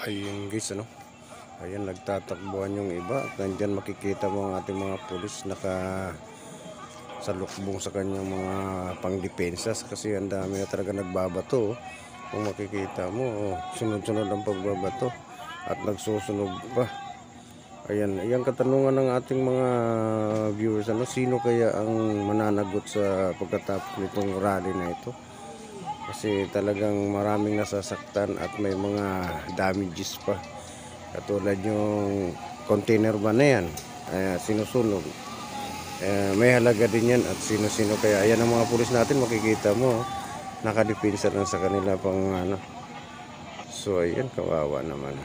Ayun guys, ayan, nagtatakbuhan yung iba at nandyan makikita mo ang ating mga pulis salukbong sa kanyang mga pangdepensa kasi ang dami na talaga nagbabato. Kung makikita mo, sunod-sunod ang pagbabato at nagsusunog pa. Ayan katanungan ng ating mga viewers, sino kaya ang mananagot sa pagkatapos nitong rally na ito? Kasi talagang maraming nasasaktan at may mga damages pa. Katulad yung container van na yan, sinusunog. May halaga din yan at sino-sino kaya. Ayan ang mga pulis natin, makikita mo, nakadepensa lang sa kanila pang So ayan, kawawa naman.